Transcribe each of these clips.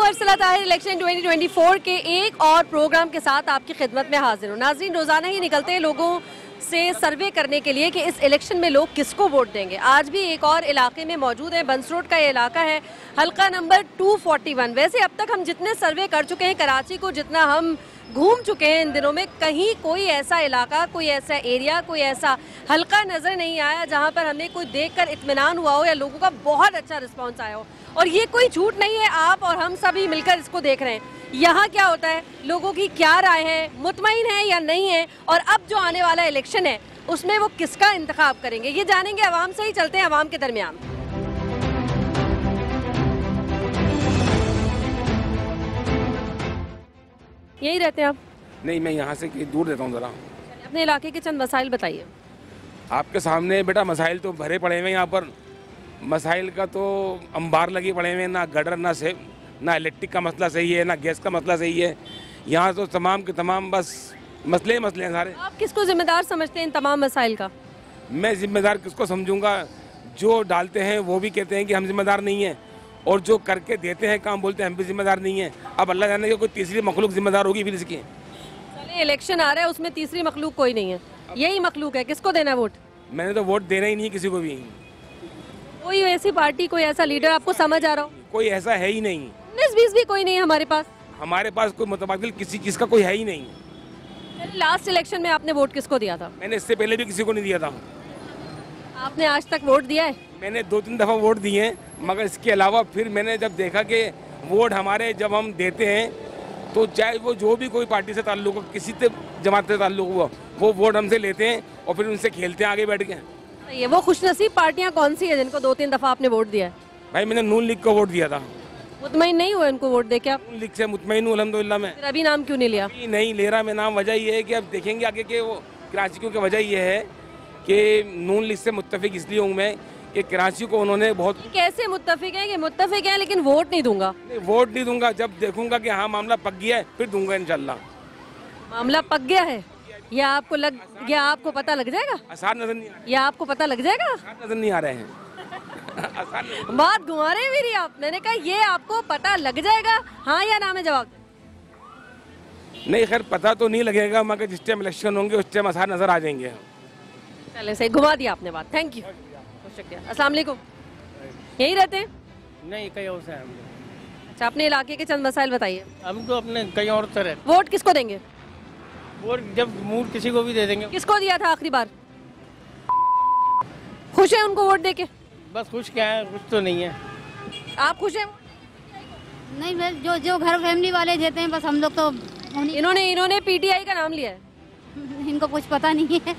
Arsala Tahir election 2024 के एक और प्रोग्राम के साथ आपकी खिदमत में हाजिर हूँ। नाज़रीन, रोज़ाना ही निकलते हैं लोगों से सर्वे करने के लिए कि इस इलेक्शन में लोग किसको वोट देंगे। आज भी एक और इलाके में मौजूद है। बंस रोड का ये इलाका है, हल्का नंबर 241। वैसे अब तक हम जितने सर्वे कर चुके हैं कराची को, जितना हम घूम चुके हैं इन दिनों में, कहीं कोई ऐसा इलाका, कोई ऐसा एरिया, कोई ऐसा हल्का नज़र नहीं आया जहां पर हमें कोई देखकर इत्मीनान हुआ हो या लोगों का बहुत अच्छा रिस्पांस आया हो। और ये कोई झूठ नहीं है, आप और हम सभी मिलकर इसको देख रहे हैं। यहाँ क्या होता है, लोगों की क्या राय है, मुतमईन है या नहीं है, और अब जो आने वाला इलेक्शन है उसमें वो किसका इंतखाब करेंगे, ये जानेंगे अवाम से ही। चलते हैं अवाम के दरमियान। यही रहते हैं आप? नहीं, मैं यहाँ से दूर रहता हूँ ज़रा। अपने इलाके के चंद मसाइल बताइए। आपके सामने बेटा मसाइल तो भरे पड़े हुए हैं यहाँ पर। मसाइल का तो अंबार लगे पड़े हुए हैं, ना गटर, ना इलेक्ट्रिक का मसला सही है, ना गैस का मसला सही है। यहाँ तो तमाम के तमाम बस मसले हैं सारे। आप किसको जिम्मेदार समझते हैं इन तमाम मसाइल का? मैं जिम्मेदार किसको समझूंगा? जो डालते हैं वो भी कहते हैं कि हम जिम्मेदार नहीं हैं, और जो करके देते हैं काम बोलते हैं हम भी जिम्मेदार नहीं हैं। अब अल्लाह जाने कि कोई तीसरी मखलूक जिम्मेदार होगी फिर इसकी। चले, इलेक्शन आ रहा है, उसमें तीसरी मखलूक कोई नहीं है, यही मखलूक है। किसको देना है वोट? मैंने तो वोट देना ही नहीं किसी को भी। कोई ऐसी पार्टी, कोई ऐसा लीडर आपको समझ आ रहा हो? कोई ऐसा है ही नहीं। 19-20 भी कोई नहीं है हमारे पास। हमारे पास कोई मुतबादिल किसी चीज़ का कोई है ही नहीं। लास्ट इलेक्शन में आपने वोट किसको दिया था? मैंने इससे पहले भी किसी को नहीं दिया था। आपने आज तक वोट दिया है? मैंने 2-3 दफ़ा वोट दिए हैं, मगर इसके अलावा फिर मैंने जब देखा कि वोट हमारे जब हम देते हैं तो चाहे वो जो भी कोई पार्टी से ताल्लुक हो, किसी से जमात से ताल्लुक हुआ, वो वोट हमसे लेते हैं और फिर उनसे खेलते हैं आगे बैठ के। ये वो खुशनसीब पार्टियां कौन सी है जिनको 2-3 दफ़ा आपने वोट दिया है? भाई मैंने नून लीग को वोट दिया था। मुतमईन नहीं हुए उनको वोट देके आप? नून लीग से मुतमईन हूँ अल्हम्दुलिल्लाह। मैं फिर अभी नाम क्यों नहीं लिया? नहीं ले रहा मैं नाम। वजह ये है कि अब देखेंगे आगे के वो कराची की वजह ये है कि नून लीग से मुत्तफिक इसलिए हूँ मैं कि कराची को उन्होंने बहुत। कैसे मुत्तफिक है कि मुत्तफिक है लेकिन वोट नहीं दूंगा? वोट नहीं दूंगा, जब देखूंगा कि हाँ मामला पक गया है फिर दूंगा इंशाल्लाह। मामला पक गया है या आपको पता लग जाएगा? आसान नजर नहीं आ रहा। या आपको पता लग जाएगा? आसान नजर नहीं आ रहे हैं। आसान बात घुमा रहे हैं मेरी आप। मैंने कहा ये आपको पता लग जाएगा, हाँ या ना में जवाब नहीं। खैर पता तो नहीं लगेगा, मगर जिस टाइम इलेक्शन होंगे उस टाइम आसान नजर आ जाएंगे। चले, सही घुमा दिया आपने बात। थैंक यू, शुक्रिया। अस्सलाम वालेकुम। यही रहते हैं? नहीं, कहीं और से हैं हम। अच्छा, अपने इलाके के चंद मसाइल बताइए। हम तो अपने कहीं और से रहते। वोट किसको देंगे? वोट जब मूड किसी को भी दे देंगे। किसको दिया था आखिरी बार? खुश है उनको वोट देके? बस खुश क्या है, कुछ तो नहीं है। आप खुश हैं? नहीं, बस जो घर फैमिली वाले देते हैं, बस हम लोग तो इन्होंने पीटीआई का नाम लिया है। इनको कुछ पता नहीं है,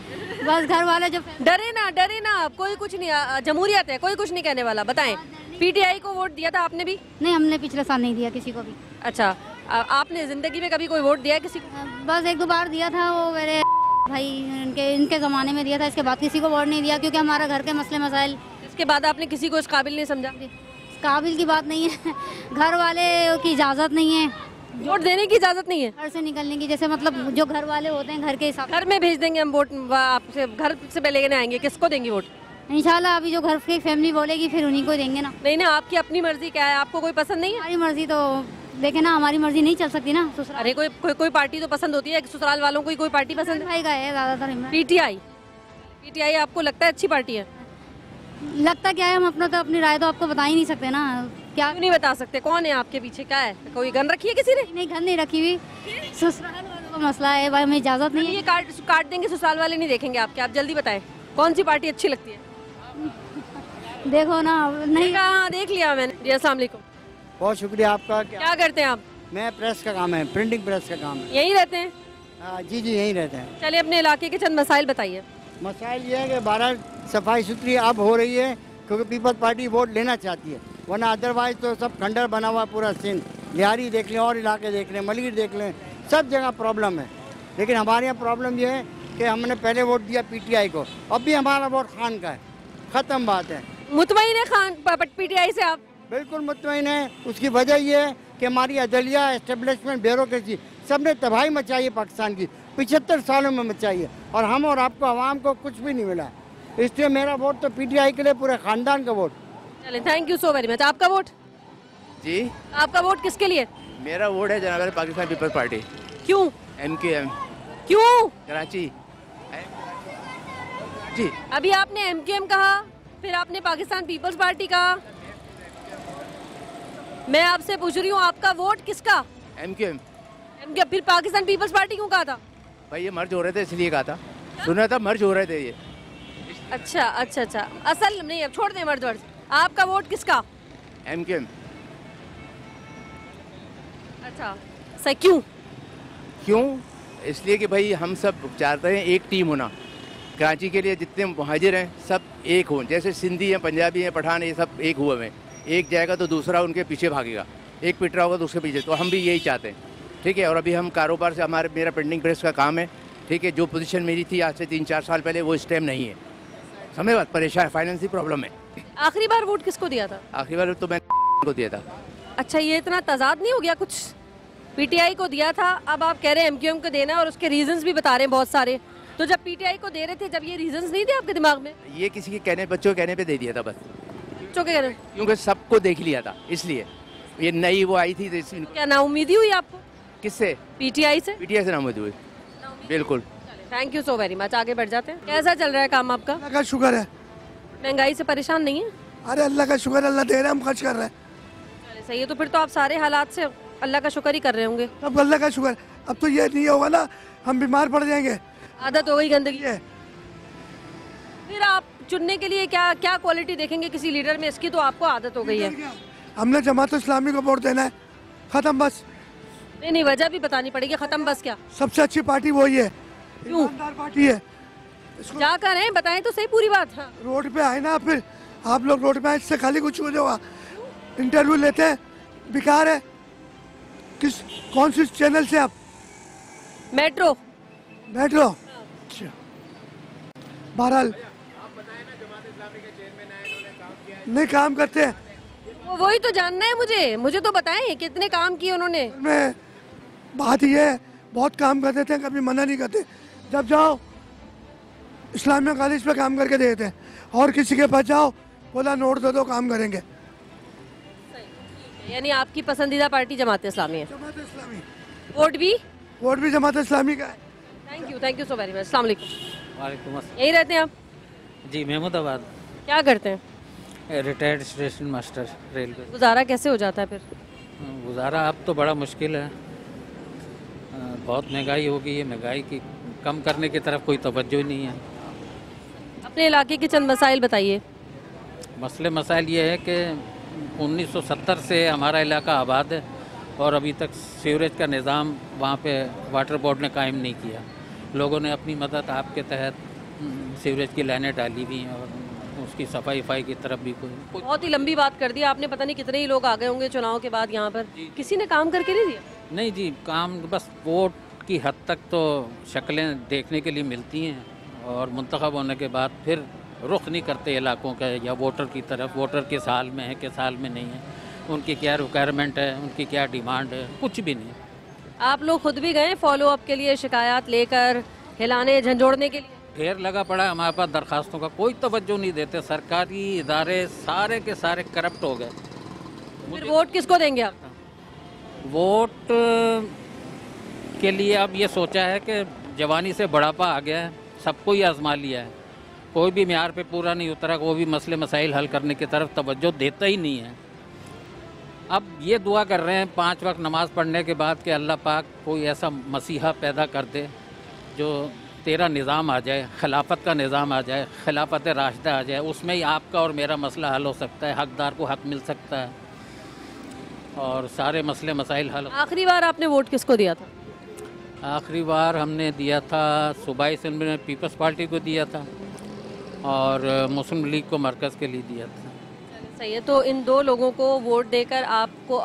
बस घर वाले जो। डरे ना आप, कोई कुछ नहीं, जमहूरियत है, कोई कुछ नहीं कहने वाला। बताएं, पीटीआई को वोट दिया था आपने भी? नहीं, हमने पिछले साल नहीं दिया किसी को भी। अच्छा, आपने जिंदगी में कभी कोई वोट दिया है किसी को? बस 1-2 बार दिया था, वो मेरे भाई इनके ज़माने में दिया था। इसके बाद किसी को वोट नहीं दिया क्योंकि हमारा घर के मसले मसाइल। इसके बाद आपने किसी को इस काबिल नहीं समझा? काबिल की बात नहीं है, घर वाले की इजाज़त नहीं है, वोट देने की इजाजत नहीं है घर से निकलने की। जैसे मतलब जो घर वाले होते हैं घर के हिसाब। घर में भेज देंगे हम वोट, आपसे घर से पहले लेने आएंगे। किसको देंगे वोट? इंशाल्लाह अभी जो घर की फैमिली बोलेगी फिर उन्हीं को देंगे ना। नहीं ना, आपकी अपनी मर्जी क्या है? आपको कोई पसंद नहीं है? हमारी मर्जी तो देखे ना, हमारी मर्जी नहीं चल सकती ना। अरे कोई पार्टी तो पसंद होती है, ससुराल वालों को कोई पार्टी पसंद है? भाई का है ज़्यादातर। पीटीआई आपको लगता है अच्छी पार्टी है? लगता क्या है, हम अपनी राय तो आपको बता ही नहीं सकते ना। क्या क्यों नहीं बता सकते? कौन है आपके पीछे? क्या है? कोई गन रखी है किसी ने? नहीं, घर नहीं रखी हुई, ससुराल वालों का मसला है भाई, हमें इजाज़त नहीं है। ये काट देंगे, ससुराल वाले नहीं देखेंगे आपके। आप जल्दी बताएं कौन सी पार्टी अच्छी लगती है? देखो ना, नहीं हाँ देख लिया मैंने जी। अस्सलाम वालेकुम। बहुत शुक्रिया आपका। क्या करते हैं आप? मैं प्रेस का काम है, प्रिंटिंग प्रेस का काम है। यहीं रहते हैं? जी यहीं रहते हैं। चलिए, अपने इलाके के चंद मसाइल बताइए। मसाइल ये है कि 12 सफाई सुथरी अब हो रही है क्योंकि पीपल्स पार्टी वोट लेना चाहती है, वरना अदरवाइज तो सब खंडर बना हुआ पूरा सिंध। लिहारी देख लें और इलाके देख लें, मलगीर देख लें, सब जगह प्रॉब्लम है। लेकिन हमारे यहाँ प्रॉब्लम ये है कि हमने पहले वोट दिया पीटीआई को, अब भी हमारा वोट खान का है। ख़त्म बात है। मुतमईन है खान पीटीआई से आप? बिल्कुल मुतमईन है। उसकी वजह ये है कि हमारी अदलिया, एस्टेब्लिशमेंट, ब्यूरोक्रेसी सब ने तबाही मचाई है पाकिस्तान की, 75 सालों में मचाई है, और हम और आपको आवाम को कुछ भी नहीं मिला। इसलिए मेरा वोट तो पीटीआई के लिए, पूरे ख़ानदान का वोट। चलें, thank you so very much. आपका वोट? जी, आपका वोट किसके लिए? मेरा वोट है जनता पाकिस्तान पीपल्स पार्टी, क्यों? MQM, क्यों? कराची जी। अभी आपने MQM कहा, फिर आपने पाकिस्तान पीपल्स पार्टी कहा। मैं आपसे पूछ रही हूँ आपका वोट किसका? MQM। फिर पाकिस्तान पीपल्स पार्टी क्यों कहा था? भाई ये मर्ज हो रहे थे इसलिए कहा था, सुना था मर्ज हो रहे थे ये। अच्छा अच्छा अच्छा, असल नहीं, अब छोड़ दें मर्द वर्ज। आपका वोट किसका? MQM। अच्छा सही, क्यों? क्यों? इसलिए कि भाई हम सब चाहते हैं एक टीम होना। कराची के लिए जितने मुहाजिर हैं सब एक हों, जैसे सिंधी हैं, पंजाबी हैं, पठान, ये सब एक हुए हैं। एक जाएगा तो दूसरा उनके पीछे भागेगा, एक पिट रहा होगा तो उसके पीछे। तो हम भी यही चाहते हैं, ठीक है। और अभी हम कारोबार से मेरा प्रिंटिंग प्रेस का काम है, ठीक है। जो पोजीशन मेरी थी आज से 3-4 साल पहले वो इस टाइम नहीं है। समय बात परेशान, फाइनेंशियल प्रॉब्लम है। आखिरी बार वोट किसको दिया था? आखिरी बार तो मैं को दिया था। अच्छा, ये इतना तजाद नहीं हो गया कुछ? PTI को दिया था, अब आप कह रहे हैं MQM को देना, और उसके रीजंस भी बता रहे हैं बहुत सारे। तो जब PTI को दे रहे थे, जब ये रीजंस नहीं थे आपके दिमाग में? ये किसी के कहने, बच्चों के कहने पे दे दिया था बस, बच्चों के कहने? क्योंकि सबको देख लिया था इसलिए। ये नई वो आई थी तो क्या नाउमीदी हुई आपको? किससे? PTI से? PTI से नामुद हुई, बिल्कुल। Thank you so very much. आगे बढ़ जाते हैं। कैसा चल रहा है काम आपका? अल्लाह का शुक्र है। महंगाई से परेशान नहीं है? अरे अल्लाह का शुक्र, अल्लाह दे रहा है, हम खर्च कर रहे हैं। चले सही है, तो फिर तो आप सारे हालात से अल्लाह का शुक्र ही कर रहे होंगे। अब अल्लाह का शुक्र। अब तो ये नहीं होगा ना, हम बीमार पड़ जाएंगे। आदत हो गई गंदगी ये फिर आप चुनने के लिए क्या क्या क्वालिटी देखेंगे किसी लीडर में? इसकी तो आपको आदत हो गई है। हमने जमात इस्लामी को वोट देना है, खत्म बस। नहीं, वजह भी बतानी पड़ेगी। खत्म बस क्या? सबसे अच्छी पार्टी वही है, क्यों? ईमानदार पार्टी है। इसको क्या कर रहे हैं, बताएं तो सही पूरी बात। हाँ। रोड पे आए ना, फिर आप लोग रोड पे आए, इससे खाली कुछ हो जाएगा। इंटरव्यू लेते हैं, बेकार है। कौन सी चैनल से आप? मेट्रो। मेट्रो। अच्छा, बहरहाल नहीं काम करते हैं। वही तो जानना है मुझे तो बताएं कितने काम किए उन्होंने। में बात ये है, बहुत काम कर देते हैं, कभी मना नहीं करते। जब जाओ इस्लामिया कॉलेज पे काम करके देते हैं, और किसी के पास जाओ बोला नोट दे दो, काम करेंगे। यानी आपकी पसंदीदा पार्टी जमात इस्लामी है? जमात इस्लामी। वोट भी जमात इस्लामी का है। Thank you so very much. अस्सलाम वालेकुम। वालेकुम अस्सलाम। यहीं रहते हैं आप? जी, महमूदाबाद। क्या करते हैं? Retired station master railway. गुजारा कैसे हो जाता है फिर? गुजारा अब तो बड़ा मुश्किल है, बहुत महंगाई हो गई है। महंगाई की कम करने की तरफ कोई तवज्जो ही नहीं है। अपने इलाके के चंद मसाइल बताइए। मसले मसाइल ये है कि 1970 से हमारा इलाका आबाद है और अभी तक सीवरेज का निज़ाम वहाँ पे वाटर बोर्ड ने कायम नहीं किया। लोगों ने अपनी मदद आपके तहत सीवरेज की लाइनें डाली हुई हैं और उसकी सफाई की तरफ भी कोई बहुत ही लंबी बात कर दी आपने। पता नहीं कितने ही लोग आ गए होंगे चुनाव के बाद यहाँ पर। किसी ने काम करके नहीं दिया? नहीं जी, काम बस वोट की हद तक तो शक्लें देखने के लिए मिलती हैं और मुंतखब होने के बाद फिर रुख नहीं करते इलाकों का या वोटर की तरफ। वोटर किस हाल में है, किस हाल में नहीं है, उनकी क्या रिक्वायरमेंट है, उनकी क्या डिमांड है, कुछ भी नहीं। आप लोग खुद भी गए फॉलो अप के लिए, शिकायत लेकर, हिलाने झंझोड़ने के लिए? ढेर लगा पड़ा है हमारे पास दरखास्तों का, कोई तवज्जो नहीं देते। सरकारी इदारे सारे के सारे करप्ट हो गए। फिर वोट किसको देंगे आप? वोट के लिए अब ये सोचा है कि जवानी से बुढ़ापा आ गया है, सबको ही आजमा लिया है, कोई भी म्यार पे पूरा नहीं उतरा, वो भी मसले मसाइल हल करने की तरफ तवज्जो देता ही नहीं है। अब ये दुआ कर रहे हैं 5 वक्त नमाज़ पढ़ने के बाद कि अल्लाह पाक कोई ऐसा मसीहा पैदा कर दे जो तेरा निज़ाम आ जाए, खिलाफत का निज़ाम आ जाए, खिलाफत राशिदा आ जाए, उसमें ही आपका और मेरा मसला हल हो सकता है, हकदार को हक मिल सकता है और सारे मसले मसाइल हल। आखिरी बार आपने वोट किसको दिया था? आखिरी बार हमने दिया था सूबाई सिंध में पीपल्स पार्टी को दिया था और मुस्लिम लीग को मरकज़ के लिए दिया था। सही है, तो इन 2 लोगों को वोट देकर आपको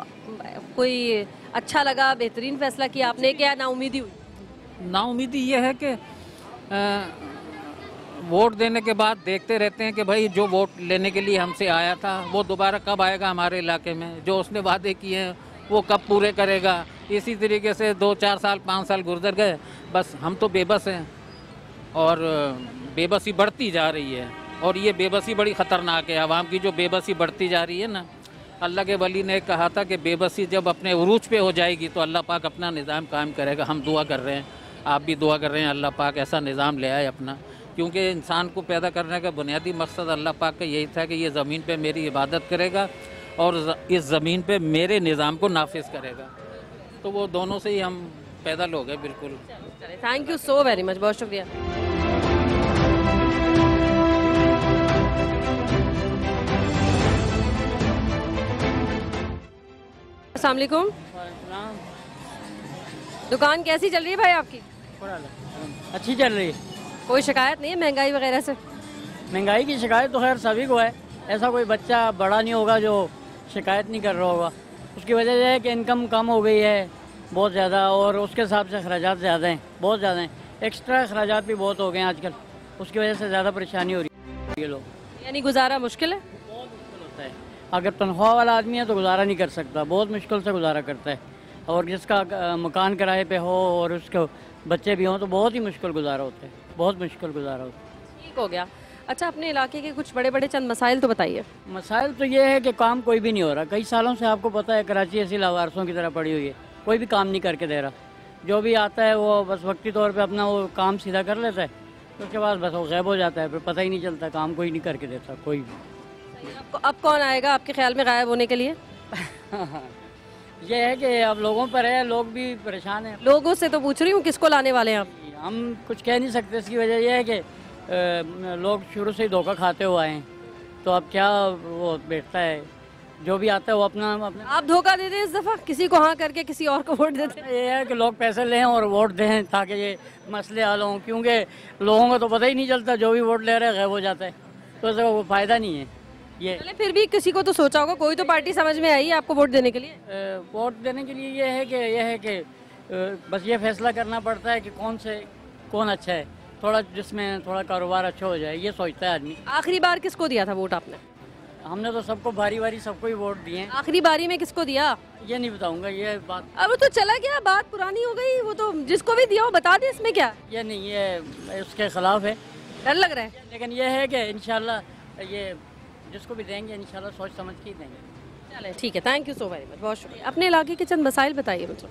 कोई अच्छा लगा, बेहतरीन फैसला किया आपने, क्या नाउमीदी हुई? नाउमीदी ये है कि वोट देने के बाद देखते रहते हैं कि भाई जो वोट लेने के लिए हमसे आया था वो दोबारा कब आएगा हमारे इलाके में, जो उसने वादे किए हैं वो कब पूरे करेगा। इसी तरीके से 2-4 साल 5 साल गुजर गए, बस हम तो बेबस हैं और बेबसी बढ़ती जा रही है और ये बेबसी बड़ी ख़तरनाक है। आवाम की जो बेबसी बढ़ती जा रही है ना, अल्लाह के वली ने कहा था कि बेबसी जब अपने उरूज पे हो जाएगी तो अल्लाह पाक अपना निज़ाम कायम करेगा। हम दुआ कर रहे हैं, आप भी दुआ कर रहे हैं, अल्लाह पाक ऐसा निज़ाम ले आए अपना, क्योंकि इंसान को पैदा करने का बुनियादी मकसद अल्लाह पाक का यही था कि ये ज़मीन पे मेरी इबादत करेगा और इस ज़मीन पे मेरे निज़ाम को नाफिज करेगा। तो वो दोनों से ही हम पैदा लोग हैं। बिल्कुल। Thank you so very much, बहुत शुक्रिया। अस्सलाम वालेकुम। दुकान कैसी चल रही है भाई आपकी? अच्छी चल रही है, कोई शिकायत नहीं है महंगाई वगैरह से? महंगाई की शिकायत तो खैर सभी को है, ऐसा कोई बच्चा बड़ा नहीं होगा जो शिकायत नहीं कर रहा होगा। उसकी वजह यह है कि इनकम कम हो गई है बहुत ज़्यादा, और उसके हिसाब से अखराजात ज़्यादा हैं, बहुत ज़्यादा हैं। एक्स्ट्रा अखराजात भी बहुत हो गए हैं आजकल, उसकी वजह से ज़्यादा परेशानी हो रही है लोग। यानी गुजारा मुश्किल है? बहुत मुश्किल होता है। अगर तनख्वाह वाला आदमी है तो गुजारा नहीं कर सकता, बहुत मुश्किल से गुजारा करता है। और जिसका मकान किराए पे हो और उसके बच्चे भी हों तो बहुत ही मुश्किल गुजारा होता है, बहुत मुश्किल गुजारा होता है। ठीक हो गया। अच्छा, अपने इलाके के कुछ बड़े बड़े चंद मसाइल तो बताइए। मसाइल तो ये है कि काम कोई भी नहीं हो रहा। कई सालों से आपको पता है कराची ऐसी लावारसों की तरह पड़ी हुई है, कोई भी काम नहीं करके दे रहा। जो भी आता है वो बस वक्ती तौर पे अपना वो काम सीधा कर लेता है, उसके बाद बस वो गायब हो जाता है, फिर पता ही नहीं चलता, काम कोई नहीं करके देता कोई भी। अब कौन आएगा आपके ख्याल में गायब होने के लिए? ये है कि अब लोगों पर है, लोग भी परेशान हैं। लोगों से तो पूछ रही हूँ, किसको लाने वाले हैं आप? हम कुछ कह नहीं सकते, इसकी वजह यह है कि लोग शुरू से ही धोखा खाते हुए आए हैं, तो अब क्या वो बैठता है, जो भी आता है वो अपना आप धोखा दे दें इस दफ़ा, किसी को हाँ करके किसी और को वोट देते हैं। ये है कि लोग पैसे लें और वोट दें ताकि ये मसले हल हों, क्योंकि लोगों को तो पता ही नहीं चलता, जो भी वोट ले रहे हैं गायब हो जाता है, तो इसका वो फ़ायदा नहीं है। ये चले, फिर भी किसी को तो सोचा होगा, कोई तो पार्टी समझ में आई है आपको वोट देने के लिए? वोट देने के लिए ये है कि बस ये फैसला करना पड़ता है कि कौन अच्छा है, थोड़ा जिसमें थोड़ा कारोबार अच्छा हो जाए, ये सोचता है आदमी। आखिरी बार किसको दिया था वोट आपने? हमने तो सबको बारी सबको ही वोट दिए हैं। आखिरी बारी में किसको दिया? ये नहीं बताऊंगा, ये बात अब वो तो चला गया, बात पुरानी हो गई, वो तो जिसको भी दिया हो बता दे, इसमें क्या? ये नहीं, ये उसके खिलाफ है। डर लग रहा है? लेकिन ये है कि इंशाल्लाह ये जिसको भी देंगे इंशाल्लाह सोच समझ के ही देंगे। चले, ठीक है, thank you so very much, बहुत शुक्रिया। अपने इलाके के चंद मसाइल बताइए मुझे।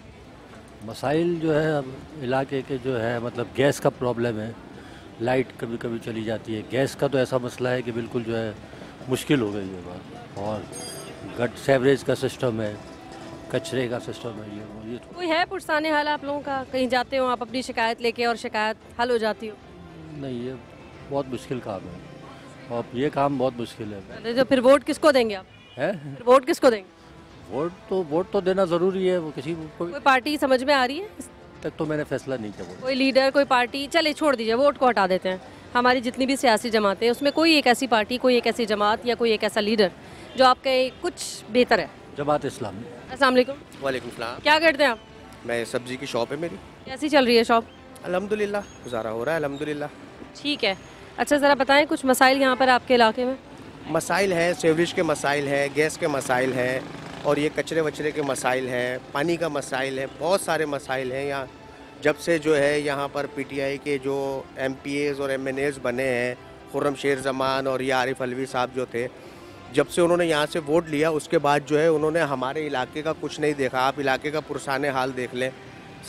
मसाइल जो है अब इलाके के जो है, मतलब गैस का प्रॉब्लम है, लाइट कभी कभी चली जाती है। गैस का तो ऐसा मसला है कि बिल्कुल जो है मुश्किल हो गई है बात। और गट सेवरेज का सिस्टम है, कचरे का सिस्टम है, ये तो कोई है पुरसाने हाल आप लोगों का? कहीं जाते हो आप अपनी शिकायत लेके और शिकायत हल हो जाती हो? नहीं, ये बहुत मुश्किल काम है और ये काम बहुत मुश्किल है। तो फिर वोट किसको देंगे आप? है फिर वोट किसको देंगे? वोट तो देना ज़रूरी है। वो किसी को कोई पार्टी समझ में आ रही है? तक तो मैंने फैसला नहीं किया। कोई लीडर, कोई पार्टी? चले छोड़ दीजिए, वोट को हटा देते हैं। हमारी जितनी भी सियासी जमातें हैं उसमें कोई एक ऐसी पार्टी, कोई एक ऐसी जमात या कोई एक ऐसा लीडर जो आपके कुछ बेहतर है? जमात इस्लामी। अस्सलाम वालेकुम। वालेकुम सलाम। क्या करते हैं आप? मैं सब्जी की शॉप है मेरी। कैसी चल रही है शॉप? अल्हम्दुलिल्लाह, गुजारा हो रहा है अल्हम्दुलिल्लाह। ठीक है। अच्छा, ज़रा बताएं कुछ मसाइल यहाँ पर आपके इलाके में। मसाइल हैं, सेवरेज के मसाइल हैं, गैस के मसाइल हैं, और ये कचरे वचरे के मसाइल हैं, पानी का मसाइल है, बहुत सारे मसाइल हैं यहाँ। जब से जो है यहाँ पर पीटीआई के जो एमपीएस और एमएनएस बने हैं, खुर्रम शेर जमान और ये आरिफ अलवी साहब जो थे, जब से उन्होंने यहाँ से वोट लिया उसके बाद जो है उन्होंने हमारे इलाके का कुछ नहीं देखा। आप इलाके का पुरसाने हाल देख लें,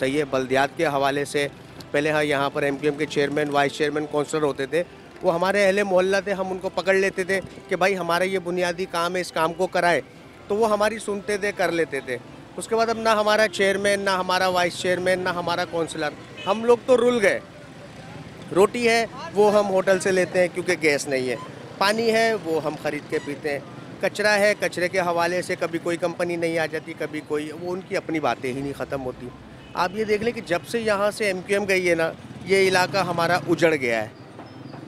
सही है। बल्दियात के हवाले से पहले हाँ यहाँ पर एमक्यूएम के चेयरमैन, वाइस चेयरमैन, काउंसलर होते थे, वो हमारे अहले मोहल्ला थे, हम उनको पकड़ लेते थे कि भाई हमारा ये बुनियादी काम है, इस काम को कराए, तो वो हमारी सुनते थे, कर लेते थे। उसके बाद अब ना हमारा चेयरमैन, ना हमारा वाइस चेयरमैन, ना हमारा काउंसलर, हम लोग तो रुल गए। रोटी है वो हम होटल से लेते हैं क्योंकि गैस नहीं है, पानी है वो हम ख़रीद के पीते हैं, कचरा है, कचरे के हवाले से कभी कोई कंपनी नहीं आ जाती, कभी कोई, वो उनकी अपनी बातें ही नहीं ख़त्म होती। आप ये देख लें कि जब से यहाँ से एमक्यूएम गई है ना, ये इलाका हमारा उजड़ गया है।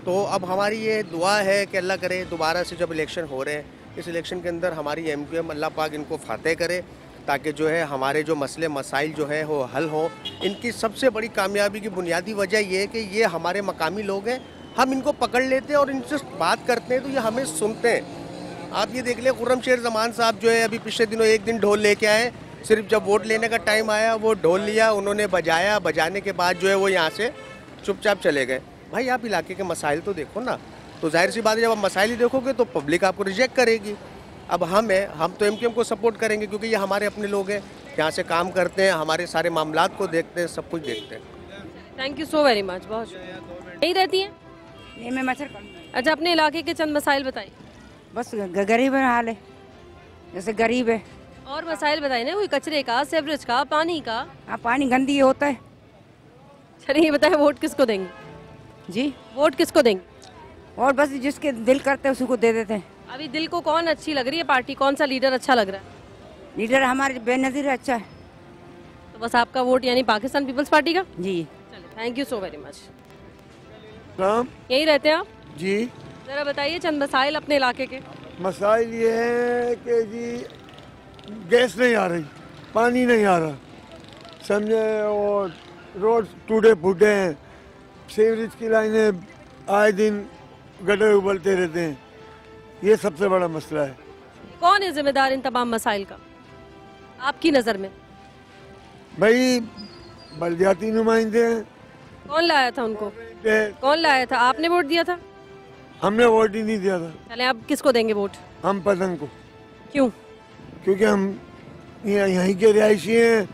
तो अब हमारी ये दुआ है कि अल्लाह करे दोबारा से जब इलेक्शन हो रहे हैं, इस इलेक्शन के अंदर हमारी एमक्यूएम, अल्लाह पाक इनको फातह करे, ताकि जो है हमारे जो मसले मसाइल जो है वो हल हो। इनकी सबसे बड़ी कामयाबी की बुनियादी वजह ये है कि ये हमारे मकामी लोग हैं, हम इनको पकड़ लेते हैं और इनसे बात करते हैं तो ये हमें सुनते हैं। आप ये देख लें, खुर्रम शेर जमान साहब जो है अभी पिछले दिनों एक दिन ढोल लेके आए, सिर्फ जब वोट लेने का टाइम आया वो ढोल लिया, उन्होंने बजाया, बजाने के बाद जो है वो यहाँ से चुपचाप चले गए। भाई आप इलाके के मसाइल तो देखो ना, तो जाहिर सी बात है जब आप मसाइल ही देखोगे तो पब्लिक आपको रिजेक्ट करेगी। अब हम तो एमक्यूएम को सपोर्ट करेंगे क्योंकि ये हमारे अपने लोग हैं, यहाँ से काम करते हैं, हमारे सारे मामलात को देखते हैं, सब कुछ देखते हैं। Thank you so very much. बहुत यहीं रहती हैं? नहीं, मैं मच्छर। अच्छा, अपने इलाके के चंद मसाइल बताइए। बस गरीब हाल है, जैसे गरीब है। और मसाइल बताइए ना, कोई कचरे का, सीवरेज का, पानी का। हाँ, पानी गंदी होता है। चलिए ये बताएं, वोट किसको देंगे? जी, वोट किसको देंगे? और बस जिसके दिल करते हैं उसी को दे देते हैं। अभी दिल को कौन अच्छी लग रही है पार्टी, कौन सा लीडर अच्छा लग रहा है? लीडर हमारे बेनजीर अच्छा है। तो बस आपका वोट यानी पाकिस्तान पीपल्स पार्टी का? जी। चलिए, thank you so very much. नाम? यहीं रहते हैं आप? जी। जरा बताइए चंद मसाइल अपने इलाके के। मसाइल ये है कि जी गैस नहीं आ रही, पानी नहीं आ रहा, समझे, और रोड टूटे फूटे हैं, सीवरेज की लाइनें आए दिन गड्ढे उबलते रहते हैं, ये सबसे बड़ा मसला है। कौन है जिम्मेदार इन तमाम मसाइल का आपकी नज़र में? भाई बलदियाती नुमाइंदे हैं। कौन लाया था उनको? कौन लाया था? आपने वोट दिया था? हमने वोट ही नहीं दिया था। चले, आप किसको देंगे वोट? हम पतंग को। क्यों? क्योंकि हम यहीं के रिहायशी हैं,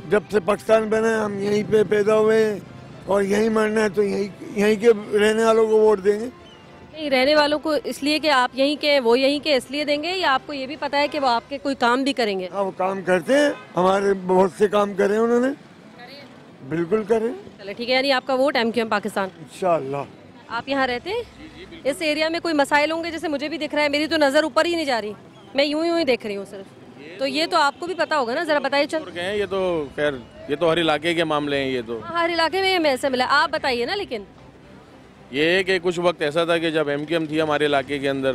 जब से पाकिस्तान बना है हम यहीं पे पैदा हुए हैं और यहीं मरना है, तो यहीं के रहने वालों को वोट देंगे। नहीं, रहने वालों को इसलिए कि आप यहीं के, वो यहीं के इसलिए देंगे, या आपको ये भी पता है कि वो आपके कोई काम भी करेंगे? हाँ, वो काम करते हैं, हमारे बहुत से काम करे उन्होंने, बिल्कुल करे। चले ठीक है, यानी आपका वोट एमक्यूएम पाकिस्तान इंशाअल्लाह। आप यहाँ रहते हैं? इस एरिया में कोई मसाइल होंगे, जैसे मुझे भी दिख रहा है, मेरी तो नज़र ऊपर ही नहीं जा रही, मैं यूं ही देख रही हूँ सिर्फ। तो ये तो आपको भी पता होगा ना, जरा बताइए। चल, ये तो खैर ये तो हर इलाके के मामले हैं, ये तो हर इलाके में ये ऐसे मिला, आप बताइए ना। लेकिन ये है कि कुछ वक्त ऐसा था कि जब एमक्यूएम थी हमारे इलाके के अंदर,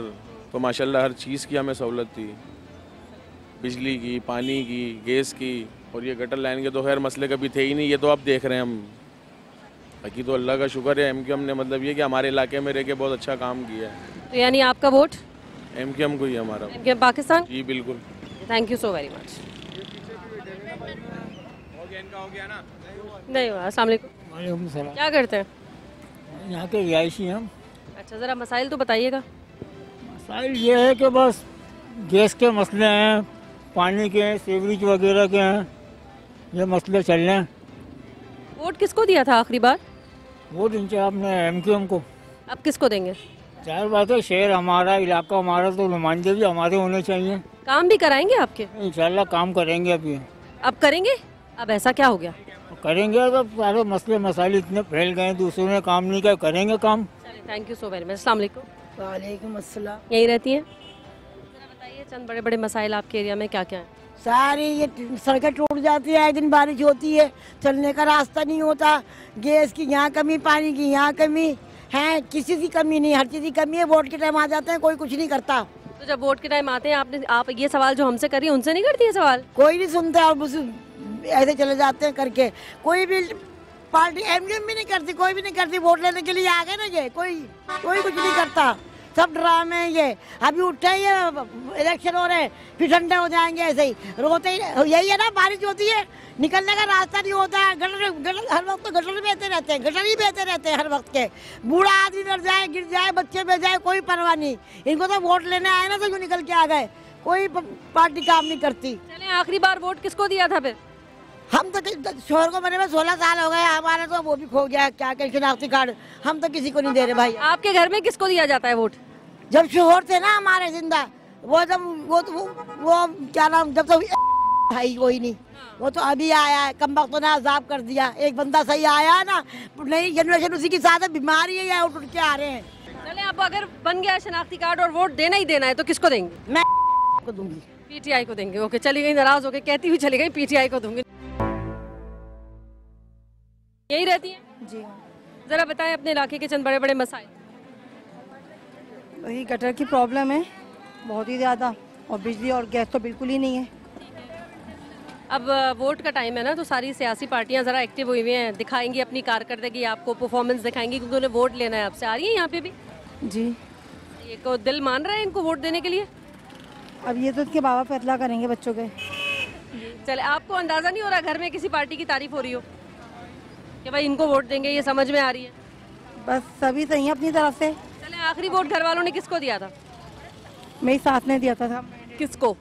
तो माशाल्लाह हर चीज़ की हमें सहूलत थी, बिजली की, पानी की, गैस की, और ये गटर लाइन के तो खैर मसले कभी थे ही नहीं, ये तो अब देख रहे हैं हम। बाकी तो अल्लाह का शुक्र है, एमक्यूएम ने मतलब ये कि हमारे इलाके में रह के बहुत अच्छा काम किया है। तो यानी आपका वोट एमक्यूएम को ही हमारा। एमक्यूएम पाकिस्तान? जी बिल्कुल। Thank you so very much. नहीं हुआ। अस्सलाम वालेकुम। वालेकुम सलाम। क्या करते हैं? यहाँ के रिहायशी हम। अच्छा, ज़रा मसाइल तो बताइएगा। मसाइल ये है कि बस गैस के मसले हैं, पानी के, सीवरेज वगैरह के हैं, ये मसले चल रहे हैं। वोट किसको दिया था आखिरी बार? वोट इनसे आपने एमक्यूएम को। अब किसको देंगे? जाहिर बात है, शहर हमारा, इलाका हमारा, तो नुमाइंदे भी हमारे होने चाहिए। काम भी कराएंगे आपके? इंशाल्लाह काम करेंगे। अभी अब करेंगे? अब ऐसा क्या हो गया? करेंगे, तो सारे मसले मसाइल इतने फैल गए, दूसरों ने काम नहीं किया, करेंगे काम। Thank you so very much. अस्सलाम वालेकुम। वालेकुम अस्सलाम। यहीं रहती हैं? बताइए चंद बड़े बड़े मसाइल आपके एरिया में क्या क्या हैं? सारी ये सड़कें टूट जाती है, आए दिन बारिश होती है, चलने का रास्ता नहीं होता, गैस की यहाँ कमी, पानी की यहाँ कमी है, किसी की कमी नहीं, हर चीज़ की कमी है। वोट के टाइम आ जाते हैं, कोई कुछ नहीं करता। तो जब वोट के टाइम आते हैं, आप ये सवाल जो हमसे कर रही है, उनसे नहीं करती है सवाल? कोई नहीं सुनता, और बस ऐसे चले जाते हैं करके। कोई भी पार्टी एमक्यूएम भी नहीं करती, कोई भी नहीं करती। वोट लेने के लिए आ गए ना, ये कोई कुछ नहीं करता, सब ड्रामे हैं ये। अभी उठे ये इलेक्शन हो रहे हैं, फिर ठंडे हो जाएंगे, ऐसे ही रोते ही। यही है ना, बारिश होती है, निकलने का रास्ता नहीं होता है, गटर हर वक्त तो गटर बहते रहते हैं, गटर ही बहते रहते हैं हर वक्त के। बूढ़ा आदमी मर जाए, गिर जाए, बच्चे बह जाए, कोई परवाह नहीं। इनको तो वोट लेने आए ना, तो यूँ निकल के आ गए, कोई पार्टी काम नहीं करती। चले, आखिरी बार वोट किसको दिया था फिर? हम तो शोहर को बने में 16 साल हो गए, हमारा तो वो भी खो गया, क्या क्या शनाख्ती कार्ड, हम तो किसी को नहीं दे रहे भाई। आपके घर में किसको दिया जाता है वोट? जब शोहर थे ना हमारे जिंदा, वो जब वो क्या नाम, जब तो भाई कोई नहीं, वो तो अभी आया है, कम वक्त ने अजाब कर दिया। एक बंदा सही आया है ना, नई जनरेशन उसी की साथ बीमारी है, या उठ के आ रहे हैं। चले, अब अगर बन गया शनाख्ती कार्ड और वोट देना ही देना है, तो किसको देंगे? मैं को दूंगी। पीटीआई को देंगे। ओके, चली गई, नाराज हो गई, कहती हुई चली गई, पीटीआई को दूंगी। यही रहती है? जी। जरा बताएं अपने इलाके के चंद बड़े बड़े मसाइल। वही गटर की प्रॉब्लम है बहुत ही ज़्यादा, और बिजली और गैस तो बिल्कुल ही नहीं है। अब वोट का टाइम है ना, तो सारी सियासी पार्टियां ज़रा एक्टिव हुई हुई हैं, दिखाएंगी अपनी कारकर्दगी, आपको परफॉर्मेंस दिखाएंगी, क्योंकि उन्हें वोट लेना है आपसे। आ रही है यहाँ पे भी? जी। ये को दिल मान रहा है इनको वोट देने के लिए? अब ये तो उसके बाबा पे अतला करेंगे बच्चों के। चले, आपको अंदाज़ा नहीं हो रहा घर में किसी पार्टी की तारीफ हो रही हो कि भाई इनको वोट देंगे, ये समझ में आ रही है? बस सभी सही है अपनी तरफ से। चले, आखिरी वोट घर वालों ने किसको दिया था? मेरी सास ने दिया था। किसको?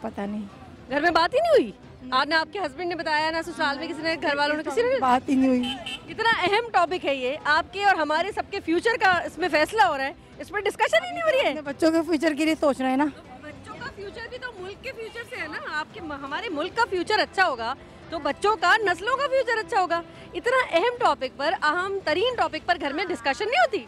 पता नहीं, घर में बात ही नहीं हुई? आज ना आपके हस्बैंड ने बताया, ना ससुराल में किसी ने, घर वालों ने, किसी ने बात ही नहीं हुई। इतना अहम टॉपिक है ये, आपके और हमारे सबके फ्यूचर का इसमें फैसला हो रहा है, इस पर डिस्कशन ही नहीं हो रही है। बच्चों के फ्यूचर के लिए सोच रहे हैं ना। बच्चों का फ्यूचर भी तो मुल्क के फ्यूचर से है ना। आपके हमारे मुल्क का फ्यूचर अच्छा होगा तो बच्चों का, नस्लों का फ्यूचर अच्छा होगा। इतना अहम टॉपिक पर, अहम तरीन टॉपिक पर घर में डिस्कशन नहीं होती?